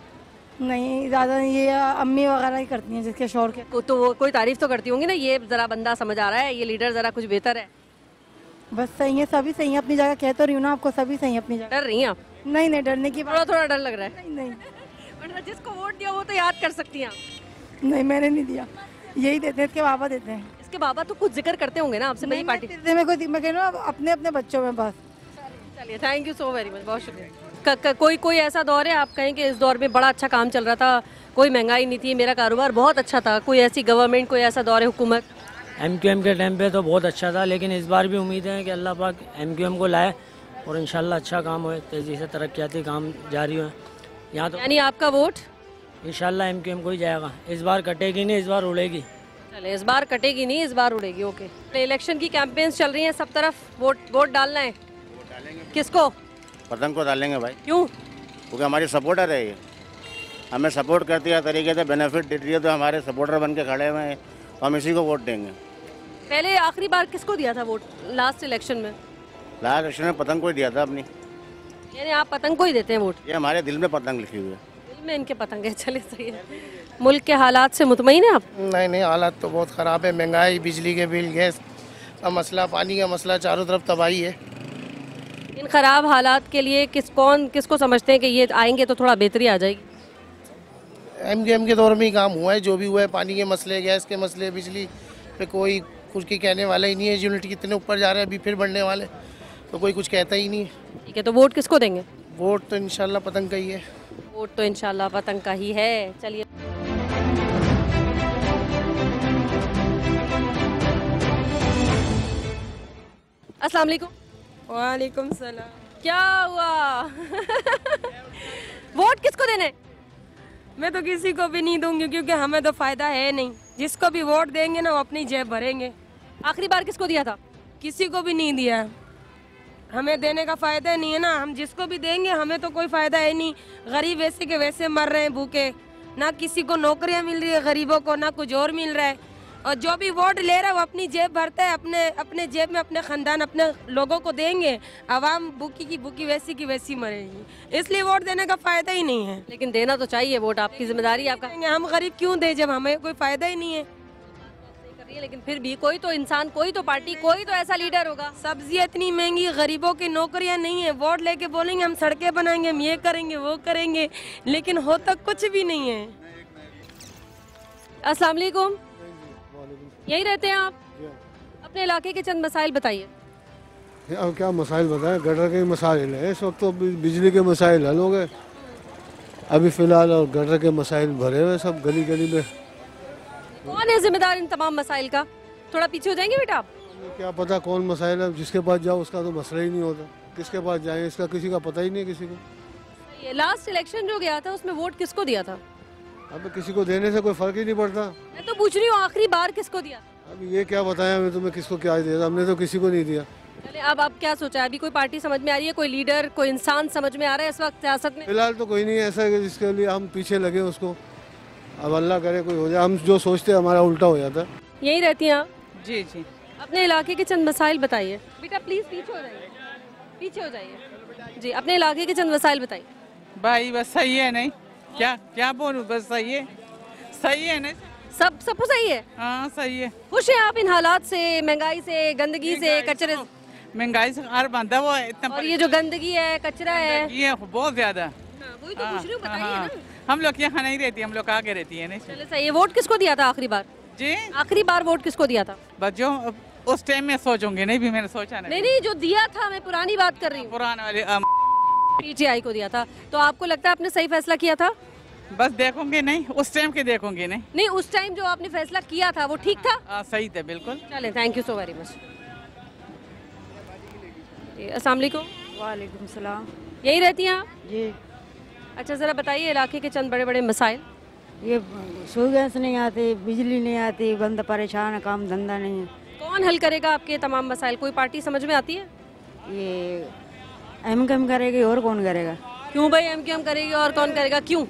नहीं, ज़्यादा ये अम्मी वगैरह ही करती हैं जिसके शौहर के। तो वो कोई तारीफ तो करती होंगी ना, ये जरा बंदा समझ आ रहा है, ये लीडर जरा कुछ बेहतर है। बस सही है, सभी सही है अपनी जगह। कह तो रही हूँ ना आपको, सभी सही है अपनी जगह। डर रही हैं आप? नहीं नहीं, डरने की थोड़ा थोड़ा डर लग रहा है। नहीं वरना जिसको वोट दिया वो तो याद कर सकती हैं। नहीं, मैंने नहीं दिया, यही देते हैं, इसके बाबा देते हैं। इसके बाबा तो कुछ जिक्र करते होंगे ना आपसे? मेरी पार्टी मैं कह रहा हूँ अपने अपने बच्चों में बस। चलिए, thank you so very much, बहुत शुक्रिया। कोई ऐसा दौर है आप कहें कि इस दौर में बड़ा अच्छा काम चल रहा था, कोई महंगाई नहीं थी, मेरा कारोबार बहुत अच्छा था, कोई ऐसी गवर्नमेंट, कोई ऐसा दौर है हुकूमत? MQM के टाइम पे तो बहुत अच्छा था, लेकिन इस बार भी उम्मीद है कि अल्लाह पाक MQM को लाए और इंशाल्लाह अच्छा काम हो, तेज़ी से तरक्याती काम जारी हो यहाँ। तो यानी आपका वोट इंशाल्लाह MQM को ही जाएगा। इस बार कटेगी नहीं, इस बार उड़ेगी। चले, इस बार कटेगी नहीं, इस बार उड़ेगी। ओके, इलेक्शन की कैंपेन्स चल रही हैं सब तरफ, वोट डालना है। किसको? पतंग को डालेंगे भाई। क्यों? क्योंकि हमारी सपोर्टर है ये, हमें सपोर्ट करती है, तरीके से बेनिफिट दे रही है, तो हमारे सपोर्टर बन के खड़े हुए हैं, तो हम इसी को वोट देंगे। पहले आखिरी बार किसको दिया था वोट? लास्ट इलेक्शन में? लास्ट इलेक्शन में पतंग को ही दिया था अपनी। यानी आप पतंग को ही देते हैं वोट? ये हमारे दिल में पतंग लिखी हुई है। दिल में इनके पतंग है। चलिए, सही है। मुल्क के हालात से मुतमईन है आप? नहीं, हालात तो बहुत ख़राब है। महंगाई, बिजली के बिल, गैस का मसला, पानी का मसला, चारों तरफ तबाही है। इन ख़राब हालात के लिए किसको समझते हैं कि ये आएंगे तो थोड़ा बेहतरी आ जाएगी? MQM के दौर में ही काम हुआ है, जो भी हुआ है, पानी के मसले, गैस के मसले, बिजली पे कोई कुछ की कहने वाला ही नहीं है। यूनिट कितने ऊपर जा रहे हैं, अभी फिर बढ़ने वाले, तो कोई कुछ कहता ही नहीं है। ठीक है, तो वोट किसको देंगे? वोट तो इंशाल्लाह पतंग का ही है। वोट तो इंशाल्लाह पतंग का ही है। चलिए, अस्सलाम वालेकुम। वालेकुम सलाम। क्या हुआ? वोट किसको देने? मैं तो किसी को भी नहीं दूंगी, क्योंकि हमें तो फायदा है नहीं। जिसको भी वोट देंगे ना वो अपनी जेब भरेंगे। आखिरी बार किसको दिया था? किसी को भी नहीं दिया, हमें देने का फायदा नहीं है ना। हम जिसको भी देंगे हमें तो कोई फायदा है नहीं। गरीब वैसे के वैसे मर रहे हैं भूखे, ना किसी को नौकरियां मिल रही है गरीबों को, ना कुछ और मिल रहा है। और जो भी वोट ले रहा है वो अपनी जेब भरता है, अपने जेब में अपने खानदान, अपने लोगों को देंगे। आवाम भूखी की भूखी, वैसी की वैसी मरेगी, इसलिए वोट देने का फायदा ही नहीं है। लेकिन देना तो चाहिए वोट, आपकी जिम्मेदारी है। आपका हम गरीब क्यों दे जब हमें कोई फायदा ही नहीं है? लेकिन फिर भी कोई तो इंसान, कोई तो पार्टी, कोई तो ऐसा लीडर होगा। सब्जियां इतनी महंगी, गरीबों की नौकरियां नहीं है। वोट लेके बोलेंगे हम सड़कें बनाएंगे, हम ये करेंगे वो करेंगे, लेकिन होता कुछ भी नहीं है। अस्सलाम वालेकुम। यही रहते हैं आप? अपने इलाके के चंद मसाइल बताइए। अब क्या मसाइल बताएं, गटर के मसाइल हैं इस वक्त, तो बिजली के मसाइल हल हो गए अभी फ़िलहाल, और गटर के मसाइल भरे हुए सब गली गली में। कौन है जिम्मेदार इन तमाम मसाइल का? थोड़ा पीछे हो जाएंगे बेटा आप। क्या पता कौन मसाइल है, जिसके पास जाओ उसका तो मसला ही नहीं होता, किसके पास जाए इसका किसी का पता ही नहीं किसी को। ये लास्ट इलेक्शन जो गया था उसमें वोट किसको दिया था? अब किसी को देने से कोई फर्क ही नहीं पड़ता। मैं तो पूछ रही हूँ आखिरी बार किसको दिया? अब ये क्या बताया हमें तुम्हें, किसको क्या दिया, हमने तो किसी को नहीं दिया। चले, अब आप क्या सोचा है? अभी कोई पार्टी समझ में आ रही है, कोई लीडर, कोई इंसान समझ में आ रहा है इस वक्त सियासत में? फिलहाल तो कोई नहीं है ऐसा जिसके लिए हम पीछे लगे उसको। अब अल्लाह करे कोई हो जाए, हम जो सोचते हैं हमारा उल्टा हो जाता है। यही रहती हैं आप? जी जी। अपने इलाके के चंद मसाइल बताइए। बेटा प्लीज पीछे हो जाइए, पीछे हो जाइए जी। अपने इलाके के चंद मसाइल बताइए। भाई बस सही है, नहीं क्या क्या बोलूं, बस सही है, सही है ना, सब सही है। हाँ सही है। खुश हैं आप इन हालात से, महंगाई से, गंदगी से, कचरे? महंगाई से हर बंदा वो इतना, और ये जो गंदगी है, कचरा है, ये बहुत ज्यादा। वही तो पूछ रही हूँ, बताइए ना। हम लोग यहाँ नहीं रहती, हम लोग आगे रहती है। नहीं चले सही है। वोट किसको दिया था आखिरी बार? जी आखिरी बार वोट किसको दिया था? बस जो उस टाइम में सोचूंगी, नहीं भी मैंने सोचा नहीं। नहीं जो दिया था, मैं पुरानी बात कर रही हूँ। पुराने वाले PTI को दिया था। तो आपको लगता है आपने सही फैसला किया था? बस देखूंगी, नहीं उस टाइम के देखूंगी। नहीं उस टाइम जो आपने फैसला किया था वो ठीक था? सही था बिल्कुल। चले, thank you so very much. अस्सलाम वालेकुम। वालेकुम सलाम। यही रहती हैं आप? जी। अच्छा, ज़रा बताइए इलाके के चंद बड़े बड़े मसाइल। ये सुई गैस नहीं आती, बिजली नहीं आती, बंदा परेशान है, काम धंधा नहीं है। कौन हल करेगा आपके तमाम मसाइल? कोई पार्टी समझ में आती है? ये एमकेएम करेगी और कौन करेगा? क्यों भाई एमकेएम करेगी और कौन करेगा, क्यों?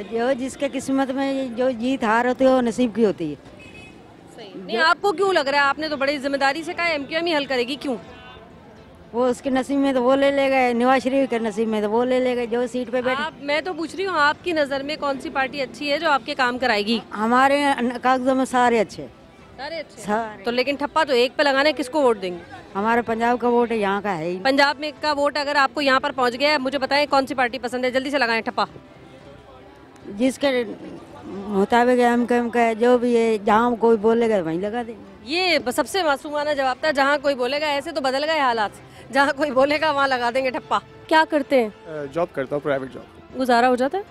जो जिसके किस्मत में जो जीत हार होती है वो नसीब की होती है। नहीं, आपको क्यों लग रहा है? आपने तो बड़ी जिम्मेदारी से कहा एमकेएम ही हल करेगी, क्यों? वो उसके नसीब में तो वो ले लेगा, नवाज शरीफ के नसीब में तो वो ले लेगा जो सीट पे बैठे। मैं तो पूछ रही हूँ आपकी नज़र में कौन सी पार्टी अच्छी है जो आपके काम कराएगी? हमारे कागजों में सारे अच्छे, सारे अच्छे। सारे। तो लेकिन ठप्पा तो एक पे लगाना है, किसको वोट देंगे? हमारे पंजाब का वोट है, यहाँ का है ही। पंजाब में का वोट अगर आपको यहाँ पर पहुँच गया है, मुझे बताएं कौन सी पार्टी पसंद है, जल्दी से लगाएं ठप्पा। जिसके मुताबिक एमकेएम का है, जो भी है, जहाँ कोई बोलेगा वहीं लगा देंगे। ये सबसे मासूमाना जवाब था, जहाँ कोई बोलेगा। ऐसे तो बदल गए हालात, जहाँ कोई बोलेगा वहाँ लगा देंगे ठप्पा। क्या करते हैं? जॉब करता हूँ, प्राइवेट जॉब। गुजारा हो जाता है?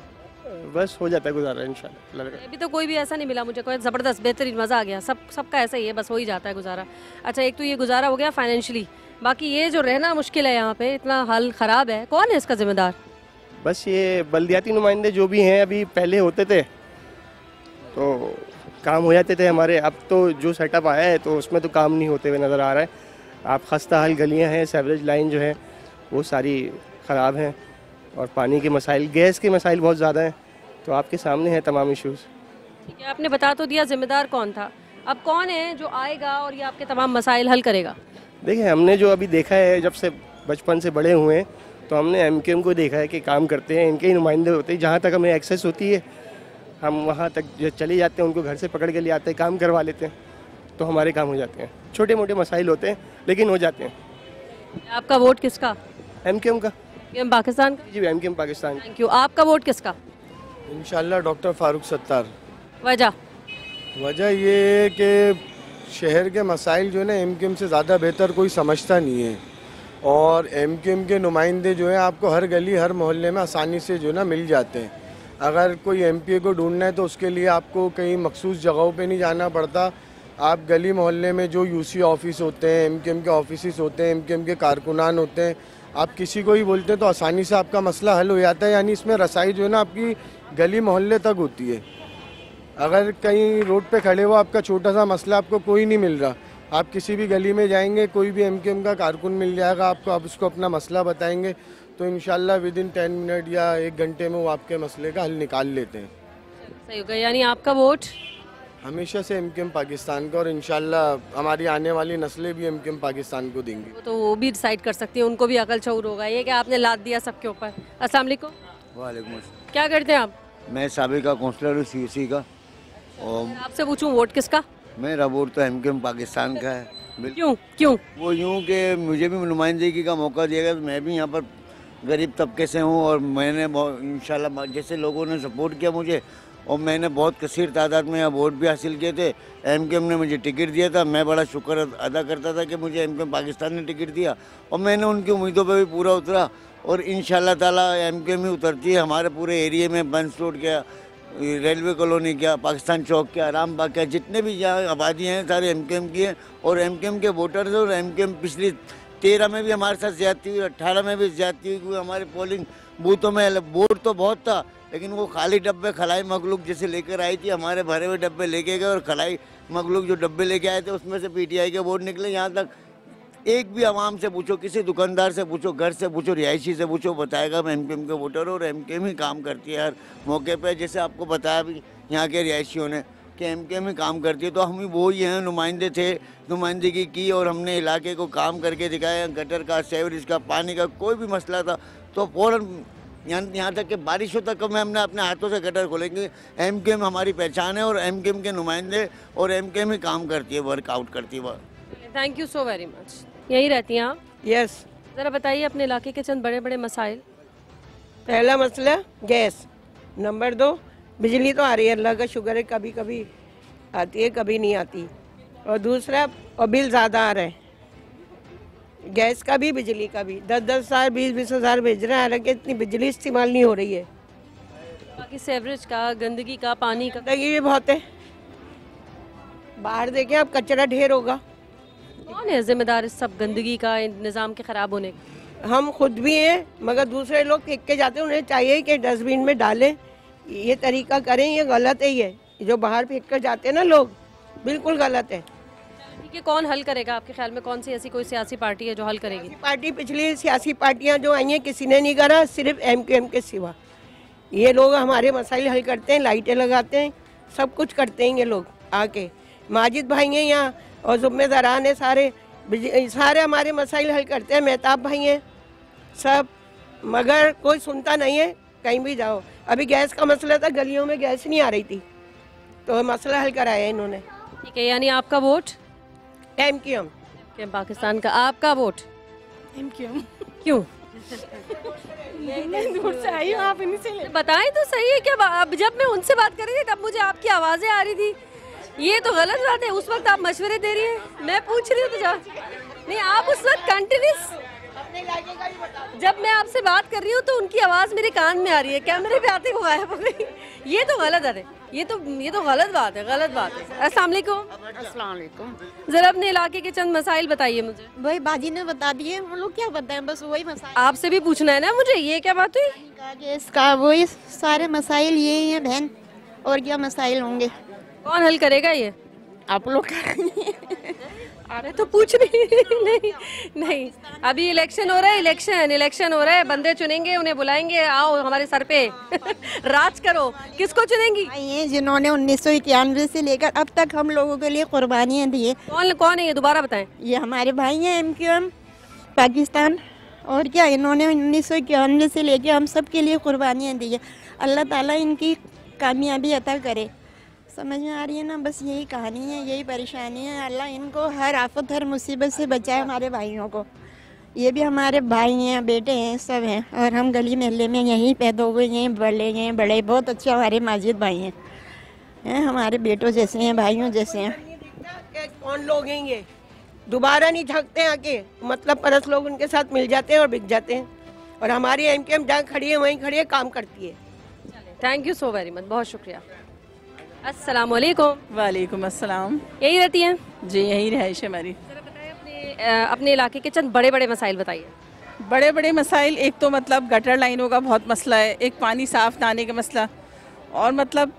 बस हो जाता है गुजारा इंशाल्लाह। अभी तो कोई भी ऐसा नहीं मिला मुझे, कोई ज़बरदस्त बेहतरीन मज़ा आ गया। सबका ऐसा ही है, बस हो ही जाता है गुजारा। अच्छा, एक तो ये गुजारा हो गया फाइनेंशियली, बाकी ये जो रहना मुश्किल है यहाँ पे, इतना हाल ख़राब है, कौन है इसका जिम्मेदार? बस ये बल्दियाती नुमाइंदे जो भी हैं, अभी पहले होते थे तो काम हो जाते थे हमारे। अब तो जो सेटअप आया है तो उसमें तो काम नहीं होते हुए नज़र आ रहा है। आप खस्ता हाल गलियाँ हैं, सेवरेज लाइन जो है वो सारी ख़राब हैं, और पानी के मसाइल, गैस के मसाइल बहुत ज़्यादा हैं। तो आपके सामने हैं तमाम इश्यूज़। ठीक है, आपने बता तो दिया जिम्मेदार कौन था, अब कौन है जो आएगा और ये आपके तमाम मसाइल हल करेगा? देखिए, हमने जो अभी देखा है, जब से बचपन से बड़े हुए हैं, तो हमने एमकेएम को देखा है कि काम करते हैं, इनके ही नुमाइंदे होते हैं। जहाँ तक हमें एक्सेस होती है हम वहाँ तक चले जाते हैं, उनको घर से पकड़ के ले आते हैं, काम करवा लेते हैं, तो हमारे काम हो जाते हैं। छोटे मोटे मसाइल होते हैं लेकिन हो जाते हैं। आपका वोट किसका? एमकेएम का। एमकेएम पाकिस्तान? जी, एमकेएम पाकिस्तान। Thank you. आपका वोट किसका? इंशाल्लाह डॉक्टर फारूक सत्तार। वजह ये है कि शहर के मसाइल जो है ना, एमकेएम से ज़्यादा बेहतर कोई समझता नहीं है, और एमकेएम के नुमाइंदे जो हैं आपको हर गली हर मोहल्ले में आसानी से जो है ना मिल जाते हैं। अगर कोई एमपीए को ढूंढना है तो उसके लिए आपको कहीं मखसूस जगहों पे नहीं जाना पड़ता। आप गली मोहल्ले में जो यूसी ऑफिस होते हैं, एमकेएम के ऑफिस होते हैं, एमकेएम के कारकुनान होते हैं, आप किसी को ही बोलते हैं तो आसानी से आपका मसला हल हो जाता है। यानी इसमें रसाई जो है ना आपकी गली मोहल्ले तक होती है। अगर कहीं रोड पे खड़े हो, आपका छोटा सा मसला आपको कोई नहीं मिल रहा, आप किसी भी गली में जाएंगे, कोई भी एमकेएम का कारकुन मिल जाएगा आपको, आप उसको अपना मसला बताएंगे तो इंशाल्लाह विदिन 10 मिनट या 1 घंटे में वो आपके मसले का हल निकाल लेते हैं। सही हो गया। यानी आपका वोट हमेशा से एमकेएम पाकिस्तान का, और इंशाल्लाह हमारी आने वाली नस्लें भी एमकेएम पाकिस्तान को देंगी। तो वो भी डिसाइड कर सकती है, उनको भी अकल शऊर होगा। ये कि आपने लाद दिया सबके ऊपर। अस्सलाम वालेकुम। वालेकुम अस्सलाम। क्या करते हैं आप? मैं साबिका काउंसलर हूँ सीसी का। और आपसे पूछूं वोट किसका? मेरा वोट तो एमकेएम पाकिस्तान का है। क्यों? वो यूँ कि मुझे भी नुमाइंदगी का मौका दिया गया, तो मैं भी यहाँ पर गरीब तबके से हूँ, और मैंने इंशाल्लाह जैसे लोगों ने सपोर्ट किया मुझे, और मैंने बहुत कसीर तादाद में यहाँ वोट भी हासिल किए थे। एमकेएम ने मुझे टिकट दिया था, मैं बड़ा शुक्र अदा करता था कि मुझे एमकेएम पाकिस्तान ने टिकट दिया, और मैंने उनकी उम्मीदों पे भी पूरा उतरा, और इंशाल्लाह ताला एमकेएम ही उतरती है। हमारे पूरे एरिए में बंस रोड क्या, रेलवे कॉलोनी क्या, पाकिस्तान चौक क्या, राम बाग क्या, जितने भी जहाँ आबादी हैं सारे एमकेएम की हैं, और एमकेएम के वोटर्स हैं। और एमकेएम पिछली 13 में भी हमारे साथ ज्यादती हुई, 18 में भी ज्यादती हुई, क्योंकि हमारे पोलिंग बूथों में वोट तो बहुत था, लेकिन वो खाली डब्बे खलाई मखलूक जैसे लेकर आई थी, हमारे भरे हुए डब्बे लेके गए, और खलाई मखलूक जो डब्बे लेके आए थे उसमें से पीटीआई के वोट निकले। यहाँ तक एक भी आवाम से पूछो, किसी दुकानदार से पूछो, घर से पूछो, रिहायशी से पूछो, बताएगा मैं एमकेएम के वोटर, और एमकेएम ही काम करती है हर मौके पे। जैसे आपको बताया भी यहाँ के रिहायशियों ने कि एमकेएम ही काम करती है, तो हम वो ही हैं, नुमाइंदे थे, नुमाइंदगी की, और हमने इलाके को काम करके दिखाया। गटर का, सेवरेज का, पानी का कोई भी मसला था तो फ़ौरन यहाँ तक कि बारिशों तक में हमने अपने हाथों से गटर खोलेंगे। एमकेएम हमारी पहचान है, और एमकेएम के नुमाइंदे और एमकेएम ही काम करती है, वर्कआउट करती है। Thank you so very much. यही रहती हैं आप? यस। ज़रा बताइए अपने इलाके के चंद बड़े बड़े मसाइल। पहला मसला गैस, नंबर 2 बिजली तो आ रही है, अल्लाह का शुक्र है, कभी कभी आती है कभी नहीं आती, और दूसरा और बिल ज़्यादा आ रहा है, गैस का भी बिजली का भी, 10-10 हज़ार 20-20 हज़ार भेज रहे हैं, हालांकि इतनी बिजली इस्तेमाल नहीं हो रही है। बाकी सेवरेज का, गंदगी का, पानी का गंदगी भी बहुत है। बाहर देखें आप, कचरा ढेर होगा। कौन है जिम्मेदार इस सब गंदगी का, निज़ाम के ख़राब होने का? हम खुद भी हैं, मगर दूसरे लोग फेंक के जाते हैं, उन्हें चाहिए कि डस्टबिन में डालें, ये तरीका करें, ये गलत है। ये जो बाहर फेंक कर जाते हैं ना लोग, बिल्कुल गलत है। ठीक है, कौन हल करेगा आपके ख्याल में? कौन सी ऐसी कोई सियासी पार्टी है जो हल करेगी? पार्टी, पिछली सियासी पार्टियां जो आई हैं किसी ने नहीं करा, सिर्फ MQM के सिवा। ये लोग हमारे मसाइल हल करते हैं, लाइटें लगाते हैं, सब कुछ करते हैं ये लोग आके। माजिद भाई हैं यहाँ और जुम्मेदारान है सारे, सारे हमारे मसाइल हल करते हैं। मेहताब भाई हैं सब, मगर कोई सुनता नहीं है। कहीं भी जाओ, अभी गैस का मसला था, गलियों में गैस नहीं आ रही थी, तो मसला हल कराया इन्होंने। ठीक है, यानी आपका वोट MQM पाकिस्तान का। आपका वोट MQM। क्यों? दूर से आई हूँ, आप इन्हीं से बताएं तो सही है क्या? अब जब मैं उनसे बात कर रही थी तब मुझे आपकी आवाज़ें आ रही थी। ये तो गलत बात है। उस वक्त आप मशवरे दे रही हैं, मैं पूछ रही हूँ तो नहीं, आप उस वक्त कंटिन्यूस, जब मैं आपसे बात कर रही हूँ तो उनकी आवाज़ मेरे कान में आ रही है, कैमरे पे आते हुए गायब हो गई। ये तो गलत है, ये तो गलत बात है, गलत बात है। अस्सलाम वालेकुम। जरा अपने इलाके के चंद मसाइल बताइए मुझे। वही बाजी ने बता दिए, हम लोग क्या बताएं, बस वही मसाइल। आपसे भी पूछना है ना मुझे, ये क्या बात हुई? इसका वही सारे मसाइल यही हैं बहन, और क्या मसाइल होंगे? कौन हल करेगा ये? आप लोग अरे तो पूछ नहीं, नहीं अभी इलेक्शन हो रहा है, इलेक्शन हो रहा है, बंदे चुनेंगे, उन्हें बुलाएंगे, आओ हमारे सर पे राज करो। किसको चुनेंगी? ये जिन्होंने 1991 से लेकर अब तक हम लोगों के लिए कुर्बानियाँ दी है। कौन है ये, दोबारा बताएं। ये हमारे भाई हैं MQM पाकिस्तान, और क्या, इन्होंने 1991 से लेकर हम सब के लिए कुर्बानियाँ दी है। अल्लाह ताला इनकी कामयाबी अता करे। समझ में आ रही है ना? बस यही कहानी है, यही परेशानी है। अल्लाह इनको हर आफत, हर मुसीबत से बचाए, हमारे भाइयों को। ये भी हमारे भाई हैं, बेटे हैं, सब हैं, और हम गली मोहल्ले में यहीं पैदा हुए, यहीं बड़े बहुत अच्छे हमारे माजिद भाई हैं, हमारे बेटों जैसे हैं, भाइयों जैसे हैं। कौन लोग हैं ये? दोबारा नहीं झकते आके, मतलब परस लोग उनके साथ मिल जाते हैं और बिक जाते हैं। और हमारी MQM जहाँ खड़ी है वहीं खड़ी है, काम करती है। Thank you so very much, बहुत शुक्रिया। अस्सलाम वालेकुम। वालेकुम अस्सलाम। यही रहती हैं जी? यही रहाइश है हमारी। अपने इलाके के चंद बड़े बड़े मसाइल बताइए। बड़े बड़े मसाइल, एक तो मतलब गटर लाइनों का बहुत मसला है, एक पानी साफ ना आने का मसला, और मतलब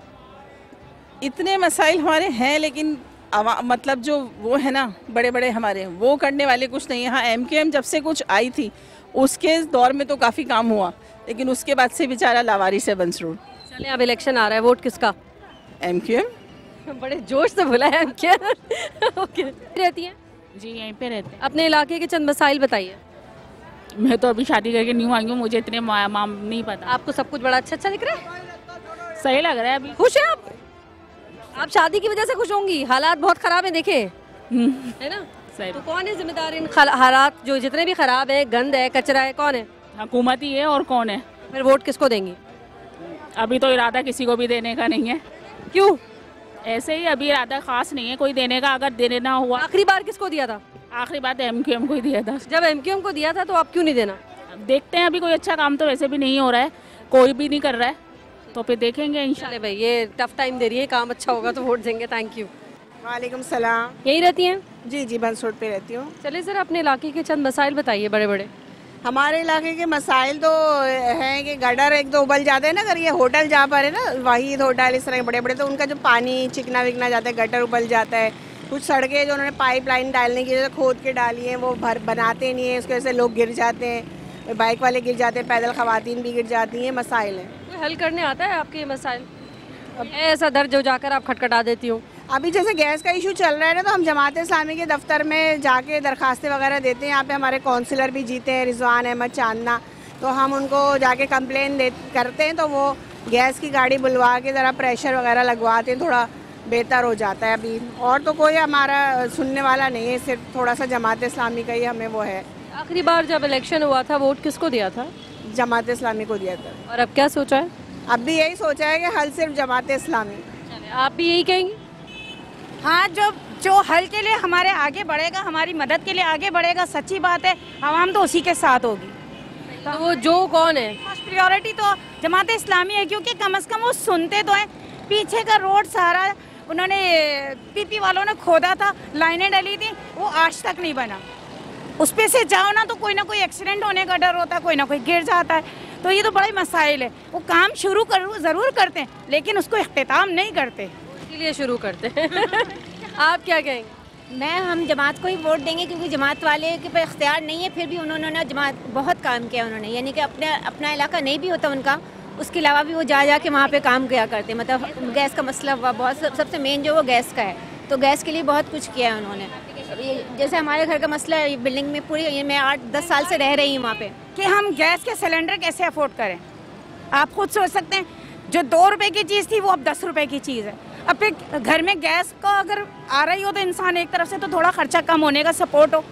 इतने मसाइल हमारे हैं, लेकिन मतलब जो वो है ना बड़े बड़े हमारे, वो करने वाले कुछ नहीं है। हाँ, MQM जब से कुछ आई थी उसके दौर में तो काफ़ी काम हुआ, लेकिन उसके बाद से बेचारा लावारिस है बंसरूर। चले, अब इलेक्शन आ रहा है, वोट किसका? MQM। बड़े जोश से बोला है MQM। ओके, रहती हैं? जी यहीं पे रहते हैं। अपने इलाके के चंद मसाइल बताइए। मैं तो अभी शादी करके न्यू आई हूँ, मुझे इतने माम नहीं पता। आपको सब कुछ बड़ा अच्छा दिख रहा है? सही लग रहा है अभी। खुश हैं आप? आप शादी की वजह से खुश होंगी? हालात बहुत खराब है, देखे है ना? सही। तो कौन है जिम्मेदार इन हालात जो जितने भी खराब है, गंद है, कचरा है, कौन है? हुकूमत ही है, और कौन है? फिर वोट किसको देंगी? अभी तो इरादा किसी को भी देने का नहीं है। क्यों? ऐसे ही, अभी इरादा खास नहीं है कोई देने का। अगर देना हुआ। आखिरी बार किसको दिया था? आखिरी बार MQM को ही दिया था। जब MQM को दिया था तो आप क्यों नहीं देना? देखते हैं, अभी कोई अच्छा काम तो वैसे भी नहीं हो रहा है, कोई भी नहीं कर रहा है, तो फिर देखेंगे इंशाल्लाह। भाई ये टफ टाइम दे रही है, काम अच्छा होगा तो वोट देंगे। Thank you. वालेकुम सलाम। यही रहती हैं? जी बंसरोड पे रहती हूँ। चलिए सर, अपने इलाके के चंद मसाइल बताइए बड़े बड़े। हमारे इलाके के मसाइल तो हैं कि गटर एक दो उबल जाते हैं ना, अगर ये होटल जहाँ पर है ना, वाहिद होटल, इस तरह के बड़े बड़े, तो उनका जो पानी चिकना विकना जाता है, गटर उबल जाता है। कुछ सड़कें जो उन्होंने पाइपलाइन डालने की वजह से खोद के डाली हैं, वो बनाते नहीं है, उसकी वजह से लोग गिर जाते हैं, बाइक वाले गिर जाते हैं, पैदल खवातीन भी गिर जाती हैं। मसाइल हैं। कोई हल करने आता है आपके ये मसाइल? ऐसा दर्ज हो जाकर आप खटखटा देती हूँ। अभी जैसे गैस का इशू चल रहा है ना, तो हम जमात इस्लामी के दफ्तर में जाके दरखास्तें वगैरह देते हैं। यहाँ पे हमारे काउंसिलर भी जीते हैं, रिजवान अहमद चांदना, तो हम उनको जाके कंप्लेन करते हैं, तो वो गैस की गाड़ी बुलवा के ज़रा प्रेशर वगैरह लगवाते हैं, थोड़ा बेहतर हो जाता है। अभी और तो कोई हमारा सुनने वाला नहीं है, सिर्फ थोड़ा सा जमात इस्लामी का ही हमें वो है। आखिरी बार जब इलेक्शन हुआ था वोट किसको दिया था? जमात इस्लामी को दिया था। और अब क्या सोचा है? अब भी यही सोचा है कि हल सिर्फ जमात इस्लामी। आप भी यही कहेंगी? हाँ, जो हल के लिए हमारे आगे बढ़ेगा, हमारी मदद के लिए आगे बढ़ेगा, सच्ची बात है, आवाम तो उसी के साथ होगी। तो वो जो कौन है? फर्स्ट प्रायोरिटी तो जमात इस्लामी है, क्योंकि कम से कम वो सुनते तो हैं। पीछे का रोड सारा उन्होंने PP वालों ने खोदा था, लाइनें डली थी, वो आज तक नहीं बना। उस पे से जाओ ना तो कोई ना कोई एक्सीडेंट होने का डर होता है, कोई ना कोई गिर जाता है। तो ये तो बड़े मसाइल है। वो काम शुरू ज़रूर करते हैं लेकिन उसको इख्तिताम नहीं करते, इसीलिए शुरू करते हैं। आप क्या कहेंगे? हम जमात को ही वोट देंगे क्योंकि जमात वाले के पास इख्तियार नहीं है, फिर भी उन्होंने जमात बहुत काम किया उन्होंने, यानी कि अपना इलाका नहीं भी होता उनका, उसके अलावा भी वो जा के वहाँ पे काम किया करते। मतलब गैस का मसला हुआ बहुत, सबसे मेन जो वो गैस का है, तो गैस के लिए बहुत कुछ किया है उन्होंने। जैसे हमारे घर का मसला है, बिल्डिंग में पूरी मैं 8-10 साल से रह रही हूँ वहाँ पे, कि हम गैस के सिलेंडर कैसे अफोर्ड करें। आप खुद सोच सकते हैं, जो 2 रुपए की चीज़ थी वो अब 10 रुपए की चीज़ है। अब फिर घर में गैस का अगर आ रही हो तो इंसान एक तरफ से तो थोड़ा खर्चा कम होने का सपोर्ट हो।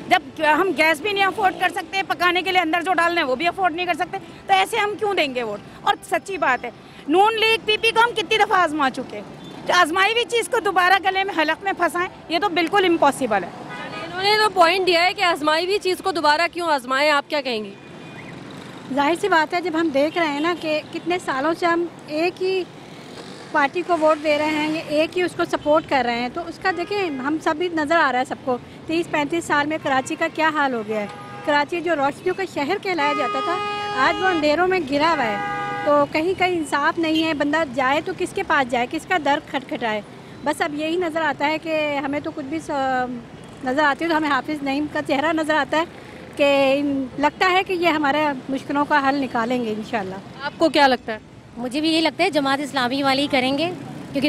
जब हम गैस भी नहीं अफोर्ड कर सकते, पकाने के लिए अंदर जो डालना है वो भी अफोर्ड नहीं कर सकते, तो ऐसे हम क्यों देंगे वोट। और सच्ची बात है, नून लीग पीपी को हम कितनी दफ़ा आजमा चुके हैं, तो आजमाई हुई चीज़ को दोबारा गले में हलक में फंसाएं, ये तो बिल्कुल इम्पॉसिबल है। इन्होंने तो पॉइंट दिया है कि आजमाई हुई चीज़ को दोबारा क्यों आजमाएं, आप क्या कहेंगी? जाहिर सी बात है, जब हम देख रहे हैं ना कि कितने सालों से हम एक ही पार्टी को वोट दे रहे हैं, ये एक ही उसको सपोर्ट कर रहे हैं, तो उसका देखें हम सभी नज़र आ रहा है सबको। 30-35 साल में कराची का क्या हाल हो गया है। कराची जो रोशनियों का शहर कहलाया जाता था, आज वो अंधेरों में घिरा हुआ है। तो कहीं कहीं इंसाफ नहीं है, बंदा जाए तो किसके पास जाए, किसका दर खटखटाए। बस अब यही नज़र आता है कि हमें तो कुछ भी नज़र आती है तो हमें हाफिज़ नईम का चेहरा नज़र आता है कि लगता है कि ये हमारे मुश्किलों का हल निकालेंगे इंशाल्लाह। आपको क्या लगता है? मुझे भी यही लगता है जमात इस्लामी वाले ही करेंगे, क्योंकि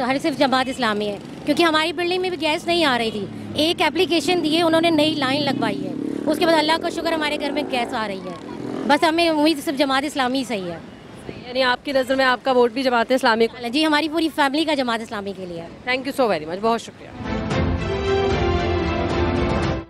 हर सिर्फ जमात इस्लामी है। क्योंकि हमारी बिल्डिंग में भी गैस नहीं आ रही थी, एक एप्लीकेशन दी है उन्होंने, नई लाइन लगवाई है, उसके बाद अल्लाह का शुक्र हमारे घर में गैस आ रही है। बस हमें उम्मीद सिर्फ जमात इस्लामी ही सही है। यानी आपकी नज़र में आपका वोट भी जमात इस्लामी को? जी, हमारी पूरी फैमिली का जमात इस्लामी के लिए है। Thank you so very much, बहुत शुक्रिया।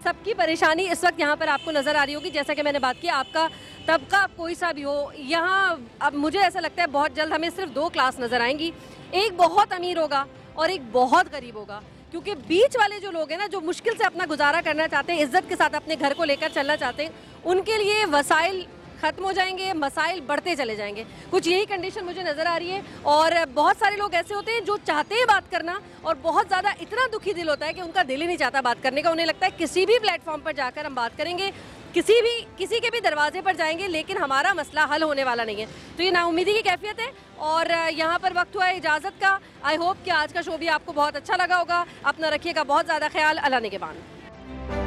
सबकी परेशानी इस वक्त यहाँ पर आपको नज़र आ रही होगी। जैसा कि मैंने बात की, आपका तबका कोई सा भी हो, यहाँ अब मुझे ऐसा लगता है बहुत जल्द हमें सिर्फ 2 क्लास नज़र आएंगी, एक बहुत अमीर होगा और एक बहुत गरीब होगा। क्योंकि बीच वाले जो लोग हैं ना, जो मुश्किल से अपना गुजारा करना चाहते हैं, इज्जत के साथ अपने घर को लेकर चलना चाहते हैं, उनके लिए वसाइल ख़त्म हो जाएंगे, मसाइल बढ़ते चले जाएंगे। कुछ यही कंडीशन मुझे नज़र आ रही है। और बहुत सारे लोग ऐसे होते हैं जो चाहते हैं बात करना, और बहुत ज़्यादा इतना दुखी दिल होता है कि उनका दिल ही नहीं चाहता बात करने का। उन्हें लगता है किसी भी प्लेटफॉर्म पर जाकर हम बात करेंगे, किसी के भी दरवाजे पर जाएंगे, लेकिन हमारा मसला हल होने वाला नहीं है। तो ये नाउम्मीदी की कैफियत है। और यहाँ पर वक्त हुआ है इजाज़त का। आई होप कि आज का शो भी आपको बहुत अच्छा लगा होगा। अपना रखिएगा बहुत ज़्यादा ख्याल। अल्लाह ने के बान।